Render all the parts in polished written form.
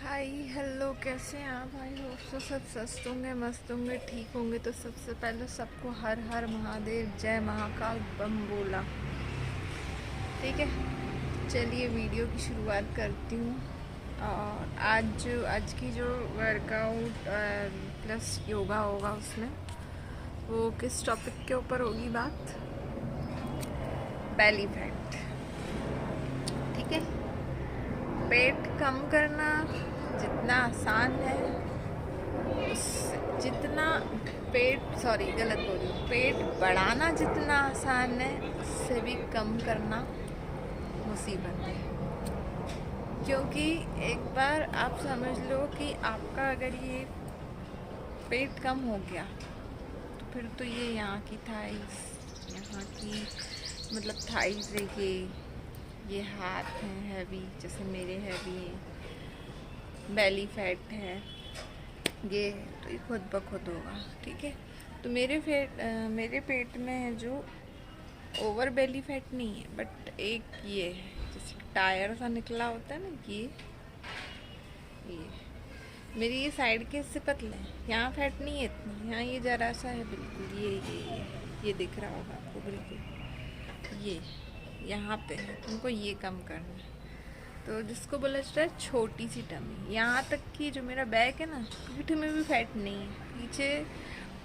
Hi hello, कैसे हैं आप? आई होप सो सब स्वस्थ होंगे, मस्त होंगे, ठीक होंगे। तो सबसे पहले सबको हर हर महादेव, जय महाकाल बम बोला। ठीक है, चलिए वीडियो की शुरुआत करती हूँ। और आज की जो वर्कआउट प्लस योगा होगा उसमें वो किस टॉपिक के ऊपर होगी बात? Belly fat. ठीक है, पेट कम करना जितना आसान है जितना गलत बोल रही हूँ। पेट बढ़ाना जितना आसान है उससे भी कम करना मुसीबत है। क्योंकि एक बार आप समझ लो कि आपका अगर ये पेट कम हो गया तो फिर तो ये यहाँ की थाइस, यहाँ की मतलब थाइस है, ये हाथ हैं हैवी, जैसे मेरे हैवी हैं, बेली फैट है ये, तो ये खुद ब खुद होगा। ठीक है, तो मेरे पेट में है जो ओवर बेली फैट नहीं है, बट एक ये है जैसे टायर सा निकला होता है ना, ये मेरी ये साइड के इससे पतले हैं, यहाँ फैट नहीं है इतना, यहाँ ये जरा सा है बिल्कुल, ये दिख रहा होगा आपको बिल्कुल, ये यहाँ पे है, तुमको ये कम करना है। तो जिसको बोला जाता है छोटी सी टमी, यहाँ तक कि जो मेरा बैक है ना, पीठ में भी फैट नहीं है, पीछे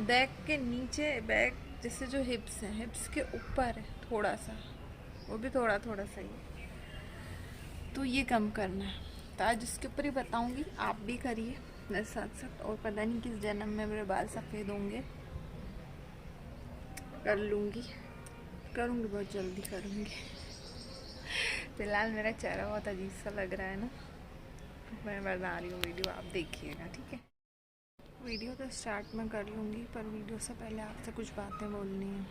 बैक के नीचे, बैक जैसे जो हिप्स हैं, हिप्स के ऊपर है थोड़ा सा, वो भी थोड़ा थोड़ा सा ही, तो ये कम करना है। तो आज इसके ऊपर ही बताऊंगी, आप भी करिए मेरे साथ साथ। और पता नहीं किस जन्म में मेरे बाल सफ़ेद होंगे, करूँगी बहुत जल्दी करूँगी। फिलहाल मेरा चेहरा बहुत अजीब सा लग रहा है ना, तो मैं बना रही हूँ वीडियो, आप देखिएगा। ठीक है, वीडियो तो स्टार्ट में कर लूँगी, पर वीडियो से पहले आपसे कुछ बातें बोलनी है।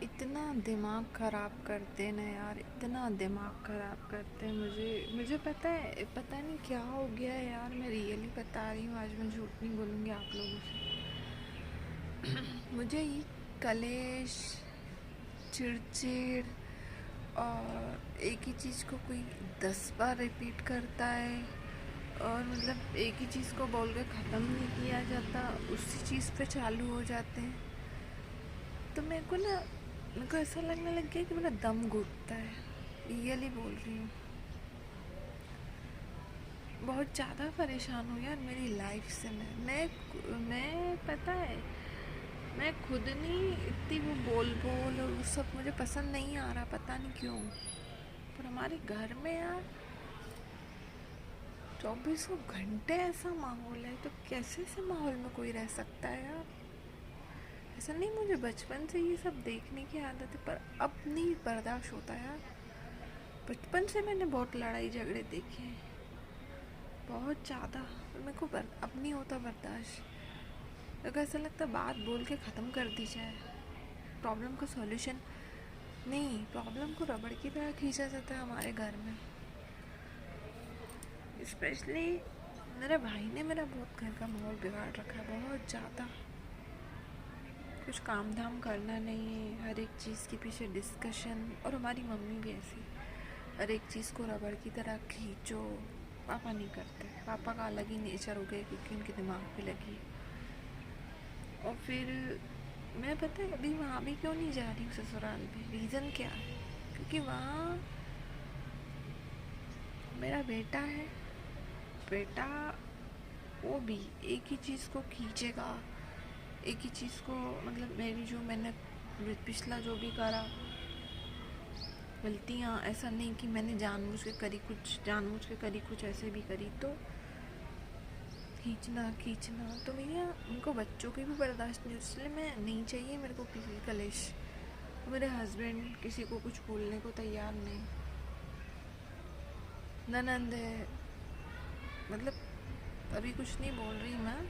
इतना दिमाग ख़राब करते हैं ना यार, इतना दिमाग ख़राब करते हैं। मुझे पता है, पता नहीं क्या हो गया है यार, मैं रियली बता रही हूँ, आज मैं झूठ नहीं बोलूँगी आप लोगों से। मुझे ये कलेश, चिड़चिड़, और एक ही चीज़ को कोई 10 बार रिपीट करता है, और मतलब एक ही चीज़ को बोल के ख़त्म नहीं किया जाता, उसी चीज़ पे चालू हो जाते हैं। तो मेरे को ऐसा लगने लग गया कि मेरा दम घुटता है, रियली बोल रही हूँ। बहुत ज़्यादा परेशान हूँ यार मेरी लाइफ से। मैं पता है, मैं खुद नहीं इतनी वो बोल और वो सब मुझे पसंद नहीं आ रहा, पता नहीं क्यों। पर हमारे घर में यार 24 घंटे ऐसा माहौल है, तो कैसे ऐसे माहौल में कोई रह सकता है यार? ऐसा नहीं, मुझे बचपन से ये सब देखने की आदत है, पर अब नहीं बर्दाश्त होता यार। बचपन से मैंने बहुत लड़ाई झगड़े देखे हैं, बहुत ज़्यादा, पर मेरे को अब नहीं होता बर्दाश्त। अगर ऐसा लगता बात बोल के ख़त्म कर दी जाए, प्रॉब्लम का सॉल्यूशन नहीं, प्रॉब्लम को रबड़ की तरह खींचा जाता है हमारे घर में। स्पेशली मेरे भाई ने मेरा बहुत घर का माहौल बिगाड़ रखा है, बहुत ज़्यादा। कुछ काम धाम करना नहीं है, हर एक चीज़ के पीछे डिस्कशन, और हमारी मम्मी भी ऐसी, हर एक चीज़ को रबड़ की तरह खींचो। पापा नहीं करते, पापा का अलग ही नेचर हो गया, क्योंकि उनके दिमाग पे लगी। और फिर मैं पता है अभी वहाँ भी क्यों नहीं जा रही हूँ ससुराल में, रीज़न क्या है? क्योंकि वहाँ मेरा बेटा है, बेटा वो भी एक ही चीज़ को खींचेगा, एक ही चीज़ को, मतलब मेरी जो मैंने पिछला जो भी करा गलतियाँ, ऐसा नहीं कि मैंने जानबूझ के करी कुछ ऐसे भी करी, तो खींचना, तो भैया उनको बच्चों की भी बर्दाश्त नहीं, इसलिए मैं नहीं चाहिए मेरे को किसी कलेश। मेरे हस्बैंड किसी को कुछ बोलने को तैयार नहीं, ननंद है, मतलब अभी कुछ नहीं बोल रही मैं,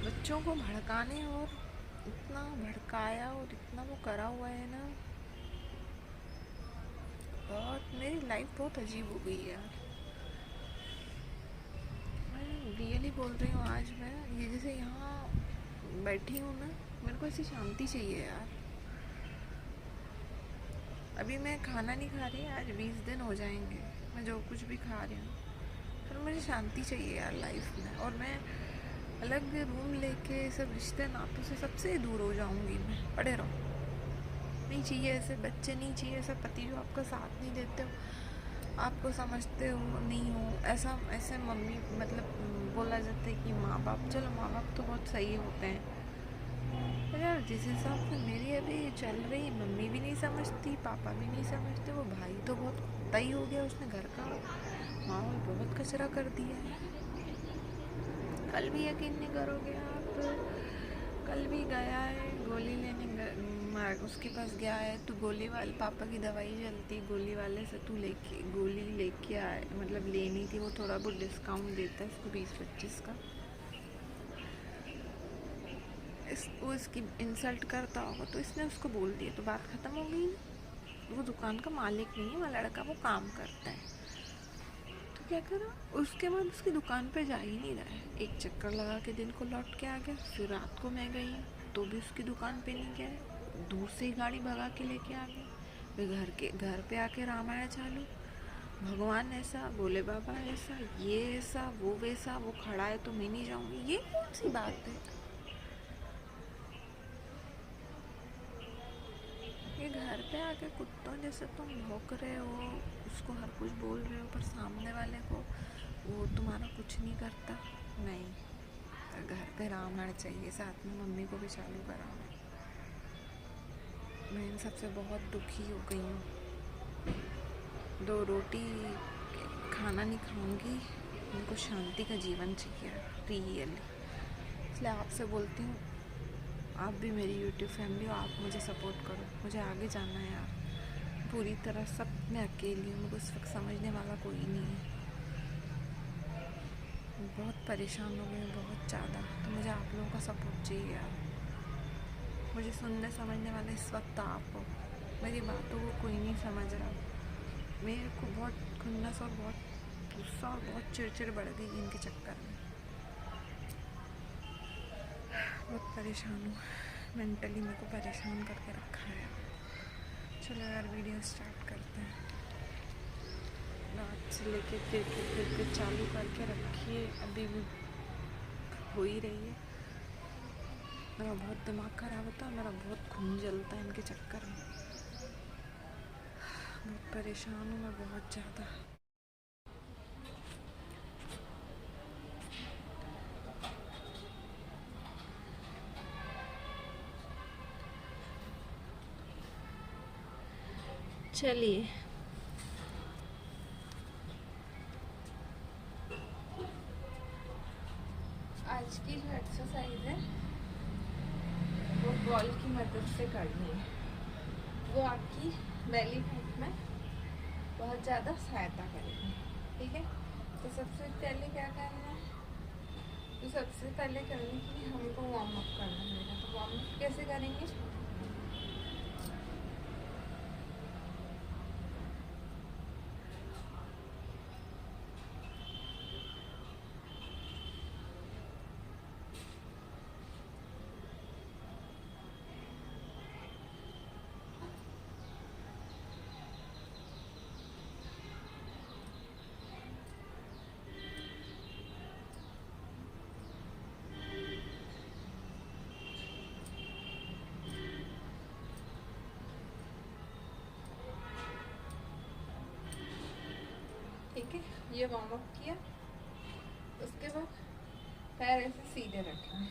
बच्चों को भड़काने और इतना भड़काया और इतना वो करा हुआ है ना, बहुत, मेरी लाइफ बहुत अजीब हो गई है यार। मैं रियली बोल रही हूँ, आज मैं ये जैसे यहाँ बैठी हूँ ना, मेरे को ऐसी शांति चाहिए यार। अभी मैं खाना नहीं खा रही, आज 20 दिन हो जाएंगे, मैं जो कुछ भी खा रही हूँ, पर मुझे शांति चाहिए यार लाइफ में। और मैं अलग रूम लेके सब रिश्ते नातों से सबसे दूर हो जाऊँगी। मैं पड़े रहो, नहीं चाहिए ऐसे बच्चे, नहीं चाहिए ऐसा पति जो आपका साथ नहीं देते हो, आपको समझते हो नहीं हो। ऐसा ऐसे मम्मी मतलब बोला जाता है कि माँ बाप, चलो माँ बाप तो बहुत सही होते हैं, पर यार जिस हिसाब से मेरी अभी चल रही, मम्मी भी नहीं समझती, पापा भी नहीं समझते, वो भाई तो बहुत कुत्ता ही हो गया, उसने घर का माहौल बहुत कचरा कर दिया है। कल भी यकीन नहीं करोगे आप, कल भी गया है गोली लेने, उसके पास गया है, तो गोली वाले पापा की दवाई चलती, गोली वाले से तू लेके गोली लेके आए, मतलब लेनी थी, वो थोड़ा बहुत डिस्काउंट देता है इसको 20-25 का। वो इसकी इंसल्ट करता होगा तो इसने उसको बोल दिया, तो बात ख़त्म हो गई ना। वो दुकान का मालिक नहीं है, वो लड़का वो काम करता है। तो क्या करा, उसके बाद उसकी दुकान पे जा ही नहीं रहा है। एक चक्कर लगा के दिन को लौट के आ गया, फिर रात को मैं गई तो भी उसकी दुकान पे नहीं गया, दूर से ही गाड़ी भगा के लेके आ गया। फिर घर पे आके रामायण चालू, भगवान ऐसा, भोले बाबा ऐसा, ये ऐसा, वो वैसा, वो खड़ा है तो मैं नहीं जाऊँगी। ये कौन सी बात है? ये घर पे आके कुत्तों जैसे तुम भौंक रहे हो, उसको हर कुछ बोल रहे हो, पर सामने वाले को वो तुम्हारा कुछ नहीं करता। नहीं, घर पे रामायण चाहिए, साथ में मम्मी को भी चालू करा। मैं इन सबसे बहुत दुखी हो गई हूँ। 2 रोटी खाना नहीं खाऊंगी, इनको शांति का जीवन चाहिए रियली। इसलिए आपसे बोलती हूँ, आप भी मेरी यूट्यूब फैमिली हो, आप मुझे सपोर्ट करो, मुझे आगे जाना है यार। पूरी तरह सब मैं अकेली हूँ, मुझे उस वक्त समझने वाला कोई नहीं है। बहुत परेशान हो गई हूँ, बहुत ज़्यादा। तो मुझे आप लोगों का सपोर्ट चाहिए यार। मुझे सुनने समझने वाले इस वक्त आप हो। मेरी बातों को कोई नहीं समझ रहा। मेरे को बहुत खुन्नस और बहुत गुस्सा और बहुत चिड़चिड़ बढ़ गई इनके चक्कर में। बहुत परेशान हूँ, मेंटली मेरे को परेशान करके रखा है। चलो यार वीडियो स्टार्ट करते हैं। रात से लेके फिर के चालू करके रखिए, अभी भी हो ही रही है। मेरा बहुत दिमाग ख़राब होता है, मेरा बहुत खून जलता है इनके चक्कर में। बहुत परेशान हूँ मैं, बहुत ज़्यादा। चलिए, आज की जो एक्सरसाइज है वो बॉल की मदद से करनी है। वो आपकी बेली फैट में बहुत ज़्यादा सहायता करेगी, ठीक है। तो सबसे पहले क्या करना है, तो सबसे पहले करने के लिए हमको वार्म अप करना पड़ेगा। तो वार्म अप कैसे करेंगे, ठीक है। ये वार्म अप किया, उसके बाद पैर ऐसे सीधे रखेंगे,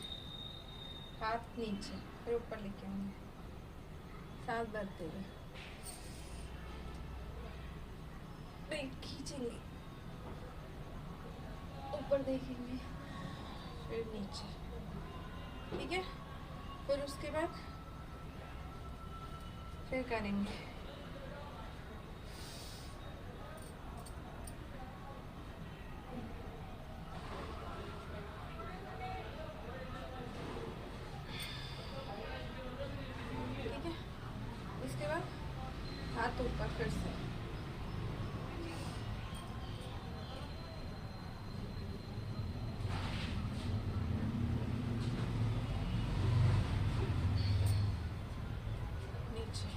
हाथ नीचे, फिर ऊपर लेके आएंगे, सांस भरते हुए खींचेंगे, ऊपर देखेंगे, फिर नीचे, ठीक है। फिर उसके बाद फिर करेंगे, ठीक है। उसके बाद हाथ ऊपर, फिर से नीचे,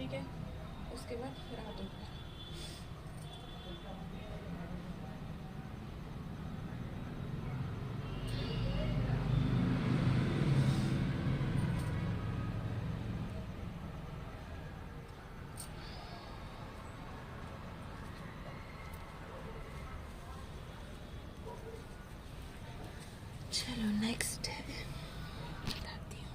ठीक है, उसके बाद फिर हाथ धो। चलो नेक्स्ट बताती हूँ।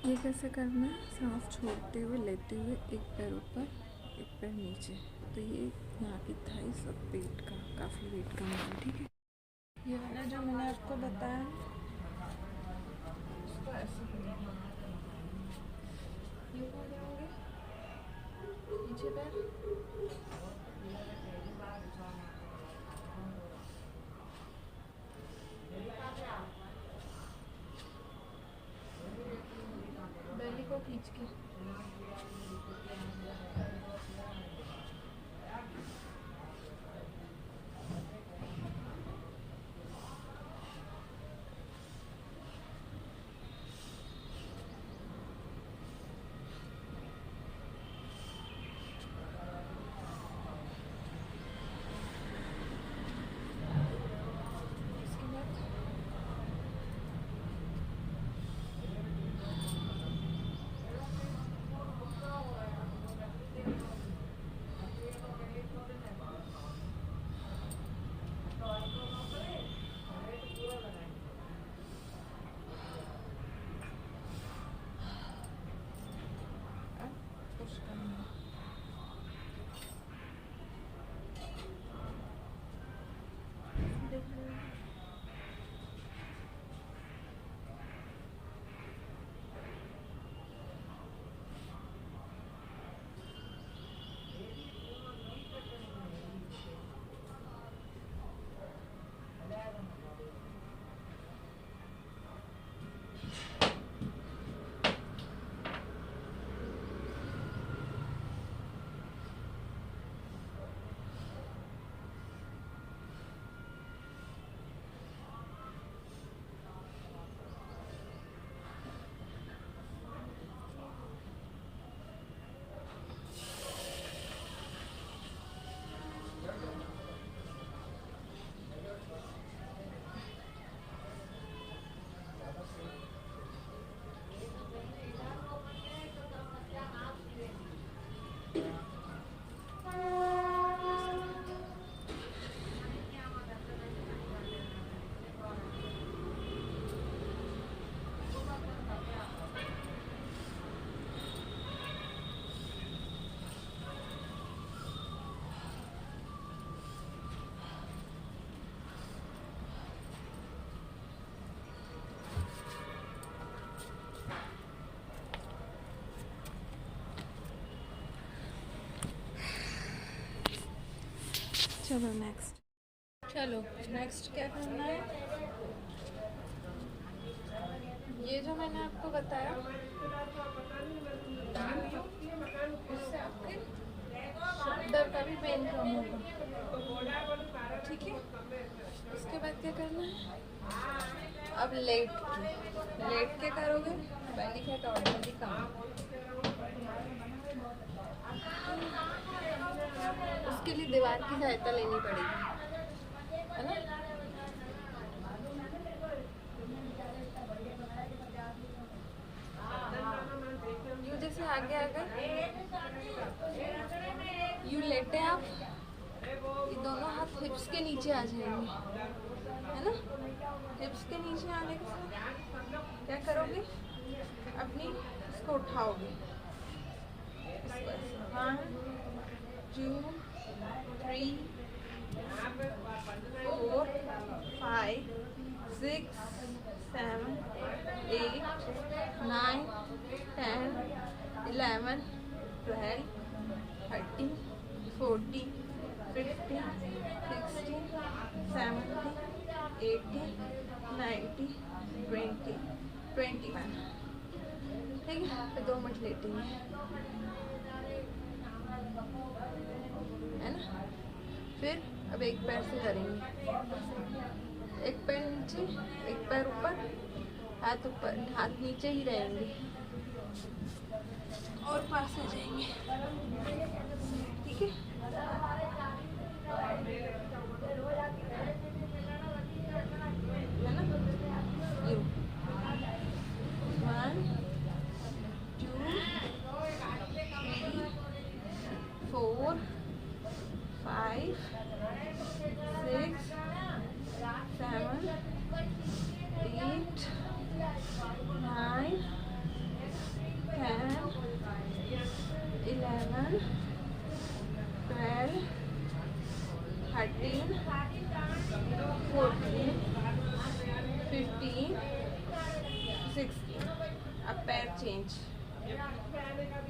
ये कैसे करना है? सांस छोड़ते हुए लेते हुए एक पैर ऊपर एक पैर नीचे, तो ये यहाँ की थाई सब पेट का काफ़ी वेट कम है। ठीक है, ये वाला जो मैंने आपको बताया उसको ऐसे करना। ये हो जाओगे नीचे पैर, बेली को खींच के चलो नेक्स्ट क्या करना है, ये जो मैंने आपको बताया इससे आपके शोल्डर का भी पेन कम होगा, ठीक है। उसके बाद क्या करना है, अब लेट के करोगे बेली फैट ऑटोमेटिक कम। उसके लिए दीवार की सहायता लेनी पड़ेगी, है ना। यू जैसे आगे यू लेटे आप, ये दोनों हाथ हिप्स के नीचे आ जाएंगे, है ना। हिप्स के नीचे आने के साथ क्या करोगे, अपनी इसको उठाओगे, 1 2 3 4 5 6 7 8 9 10 11 12 13 14 15 16 17 18 19 20 21, ठीक है। फिर 2 मिनट लेटेंगे, है ना। फिर अब एक पैर से करेंगे, एक पैर नीचे एक पैर ऊपर, हाथ ऊपर हाथ नीचे ही रहेंगे और पास आ जाएंगे, ठीक है। है ना, यू 1 2 3 4 5 6 7 8 9 10 11 12 13 14 15 16। अब पैर चेंज,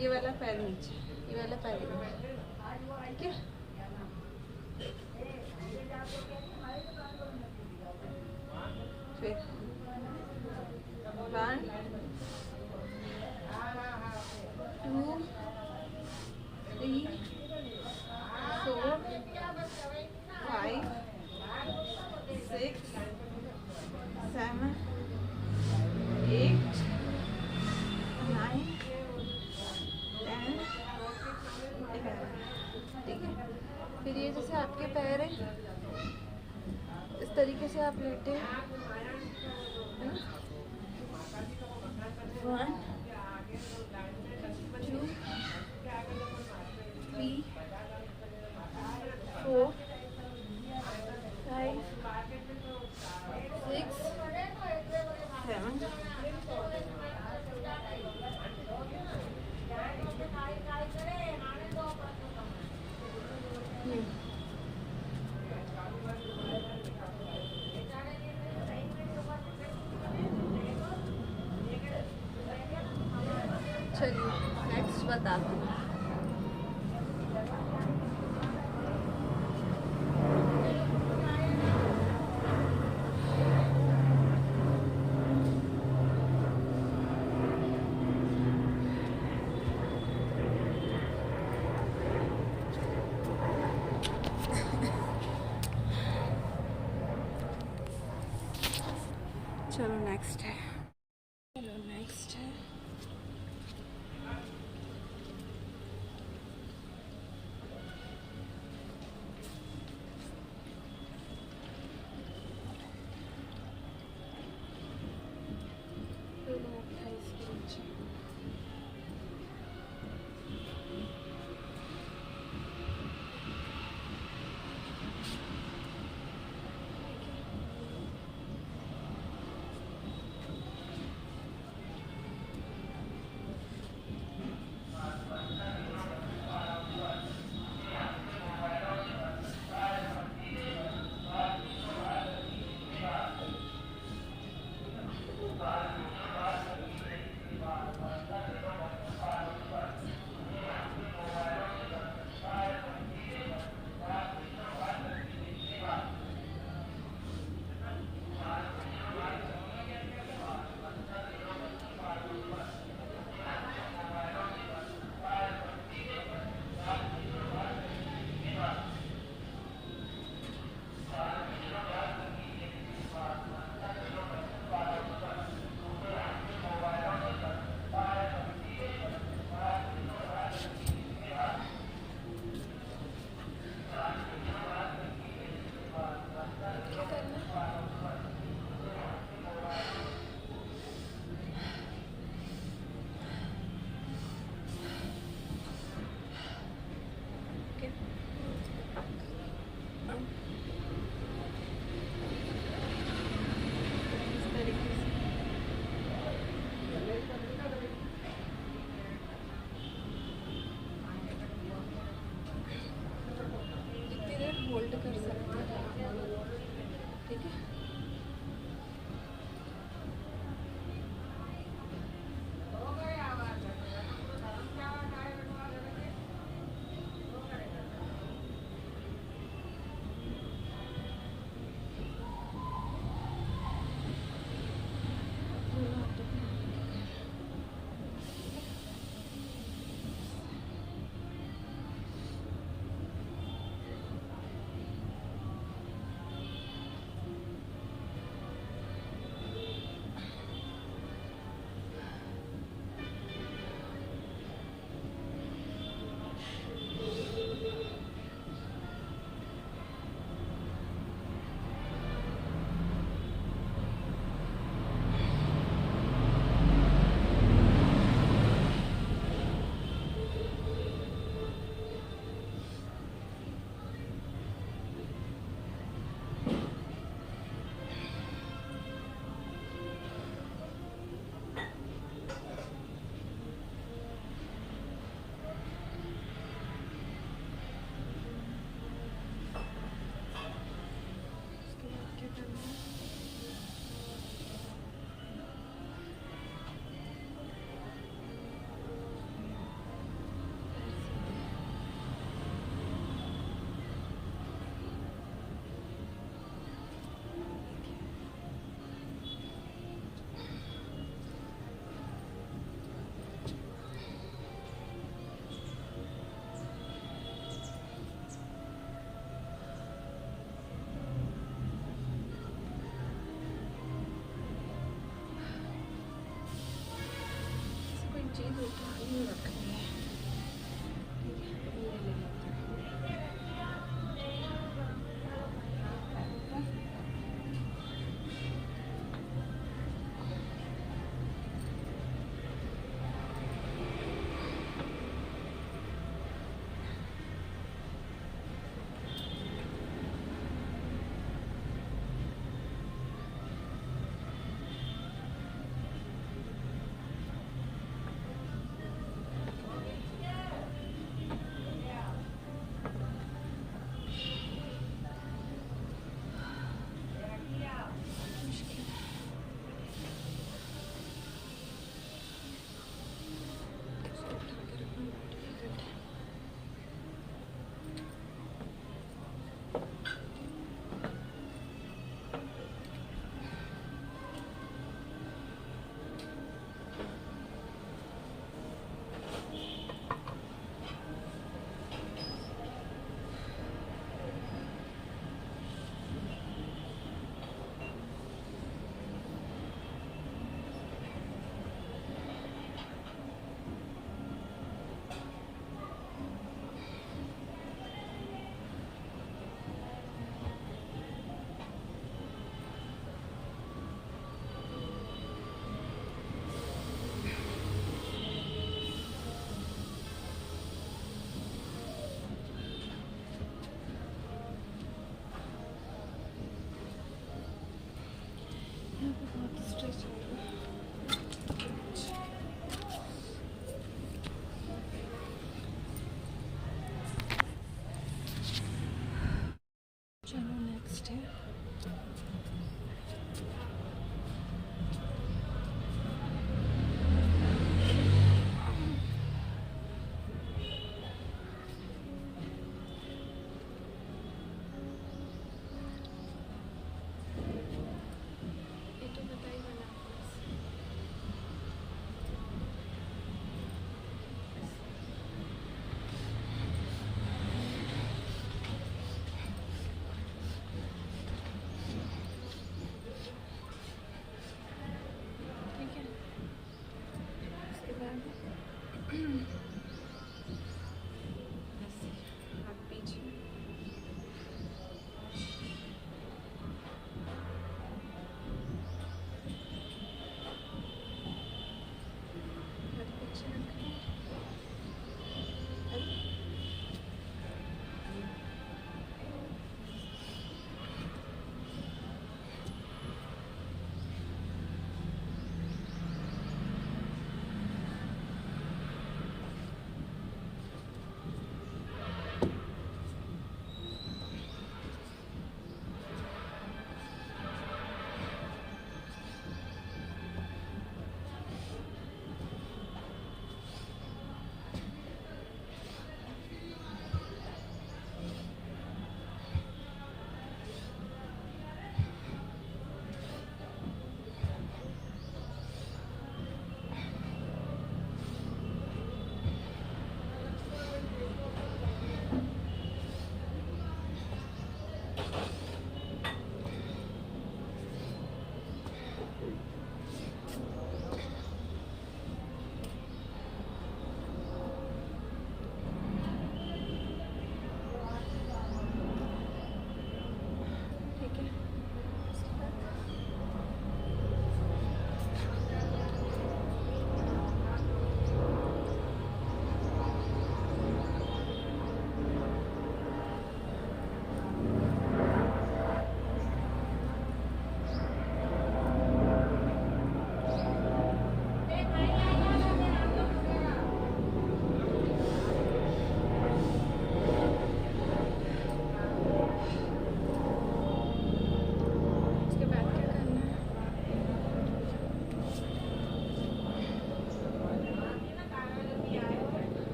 ये वाला पैर नीचे, ये वाला पैर नीचे, ठीक है। फिर 1 2 3 4 5 6 7 8 9 10 11, ठीक है। फिर ये जैसे आपके पैर है, इस तरीके से आप लेटे हैं, 1 2 3 4 5 6 7 ठीक है।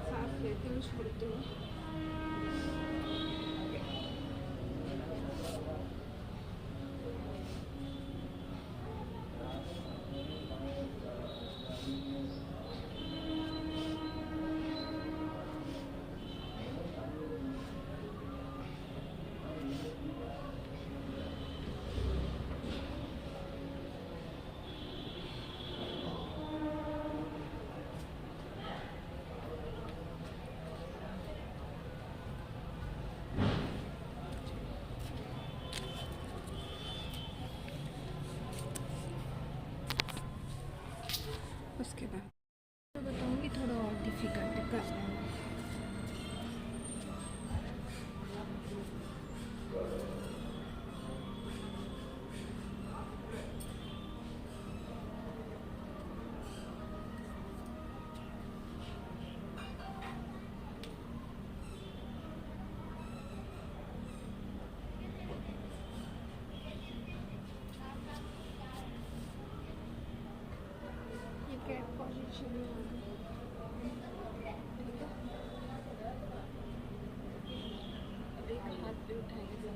सांस लेती हूँ, छोड़ती हूँ। उसके बाद तो बताऊँगी थोड़ा और डिफ़िकल्ट करना है। ये कैट पोजीशन में आ गई। अब एक हाथ पे उठाएंगे।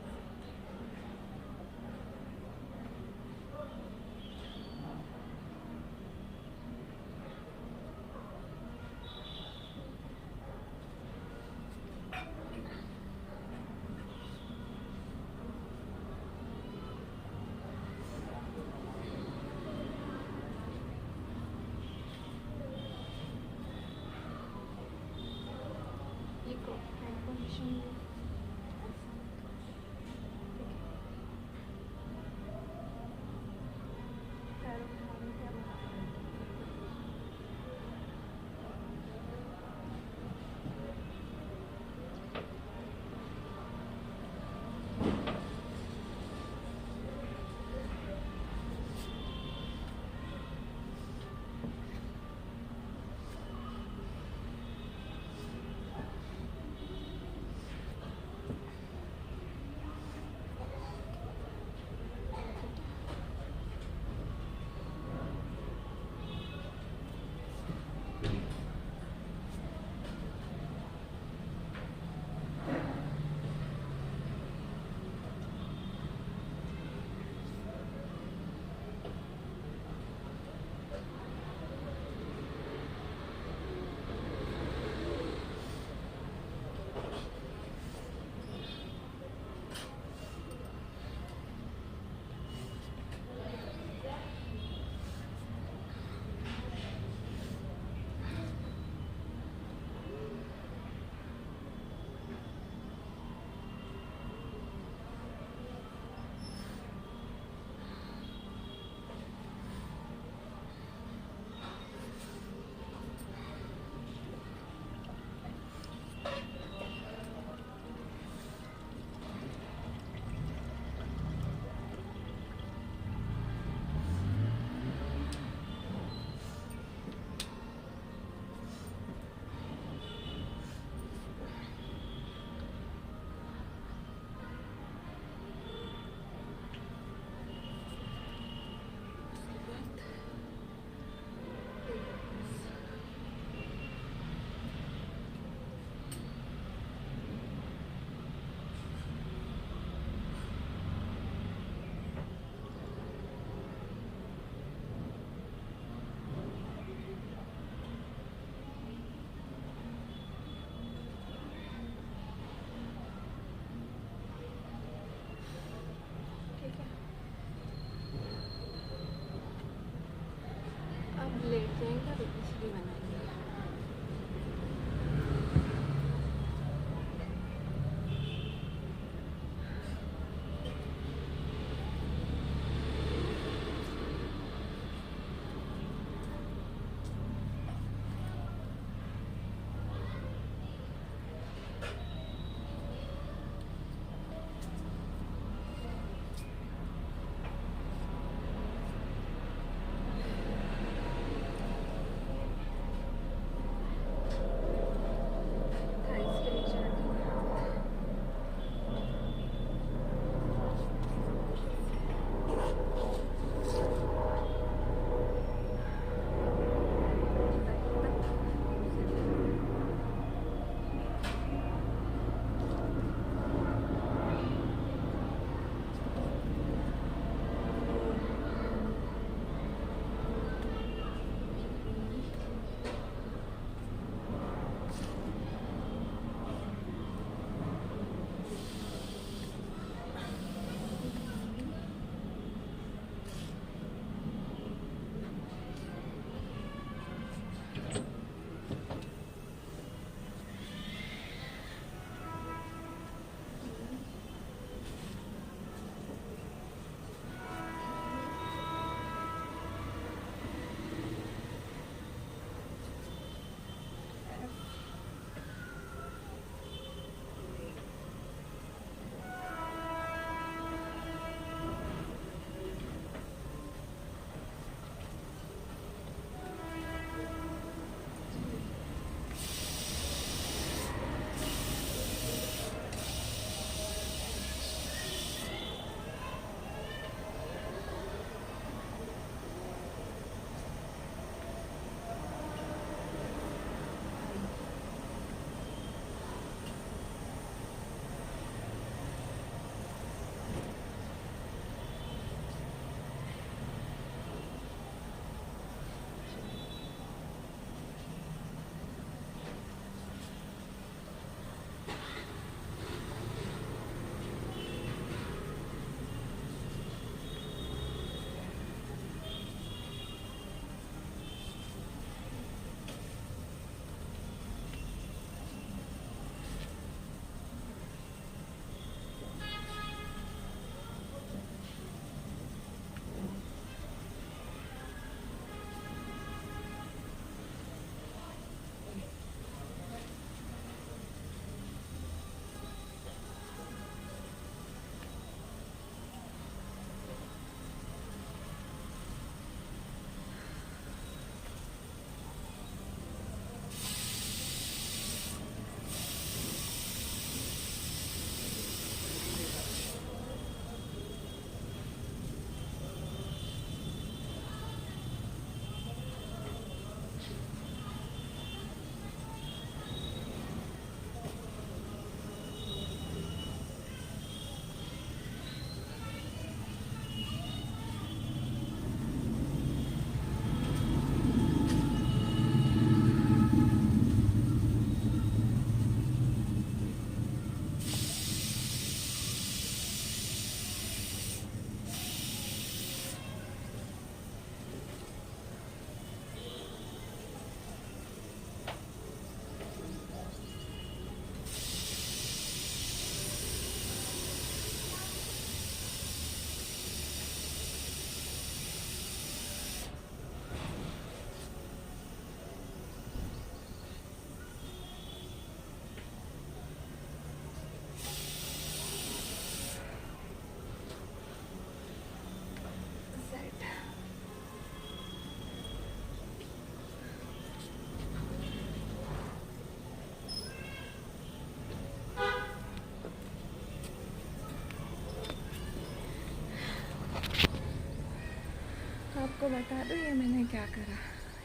आपको बता दो ये मैंने क्या करा,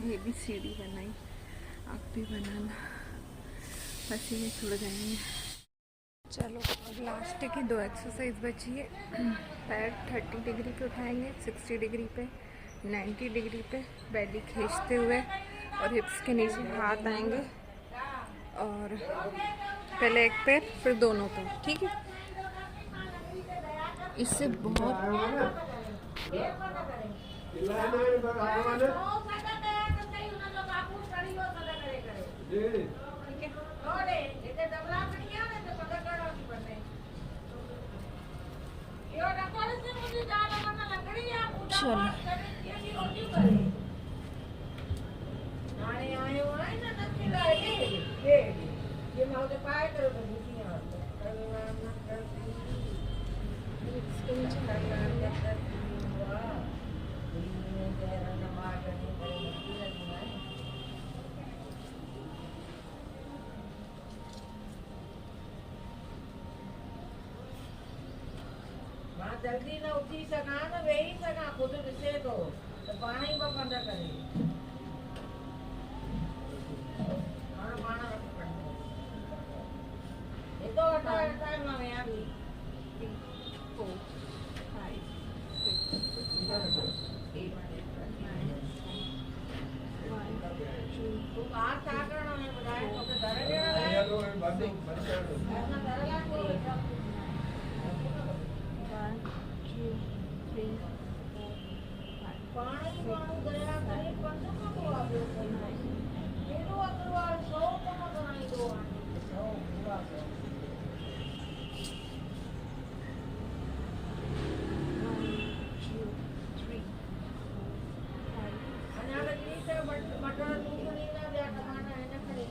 ये भी सीढ़ी बनाई, आप भी बनाना, बस ये छुड़ जाएंगे। चलो अब लास्ट की 2 एक्सरसाइज बची है। पैर 30 डिग्री पे उठाएंगे, 60 डिग्री पे, 90 डिग्री पे, बेली खींचते हुए और हिप्स के नीचे हाथ आएंगे, और पहले एक पैर फिर दोनों पैर, ठीक है। इससे बहुत जल्दी न उठी सघां न वेही सघां, ख़ुदि ॾिसे थो त पाण ई ॿ पंध करे पाण रखो हेॾो हटाए मां वेहां थी। तूं ॿाहिरि छा करणो आहे ॿुधाए, तोखे दर ॾियण लाइ दर लाइ कोई वेठा। पाण ई माण्हू दया करे पंधु कंदो आहे, हेॾो अग्रवाल 100 कम कराईंदो आहे, 100 पूरा 100। अञा लॻी त मटर तूं ॾींदा ॿिया टमाटा हिन करे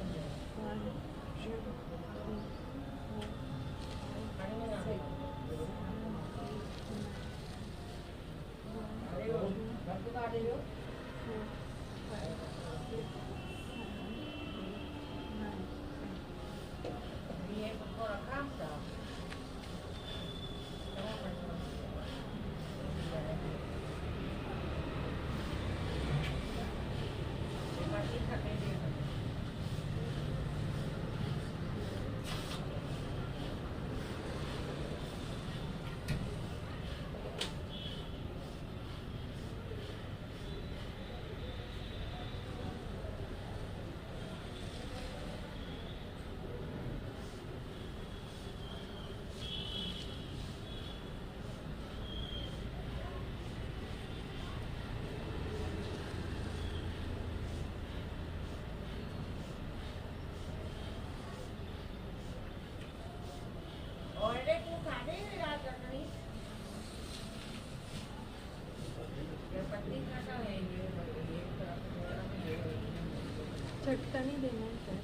झटका नहीं देना है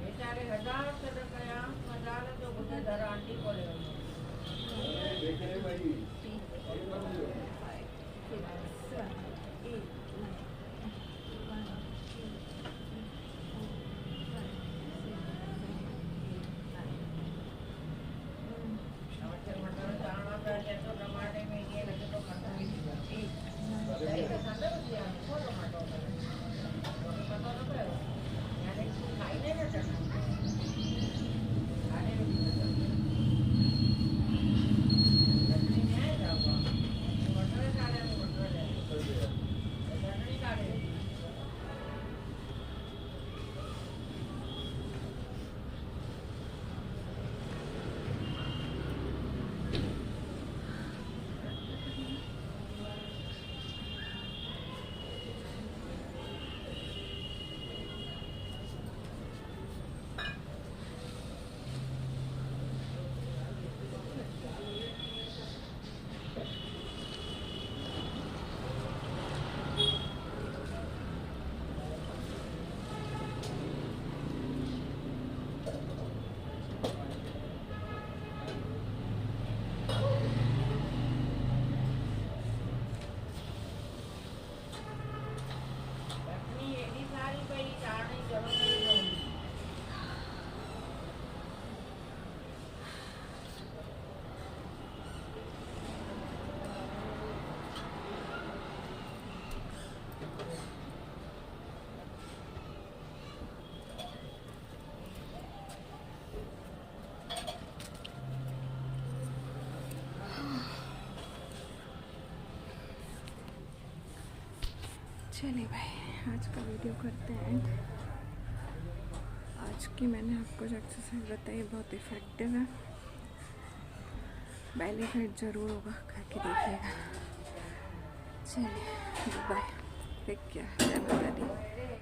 बेचारे हजार सद कया मजाल जो बुधे धर आंटी को ले चलिए भाई आज का वीडियो करते हैं एंड। आज की मैंने आपको जो एक्सरसाइज बताई बहुत इफ़ेक्टिव है, बेली फैट ज़रूर होगा, करके देखिएगा। चलिए बाय, टेक केयर, जय माता दी।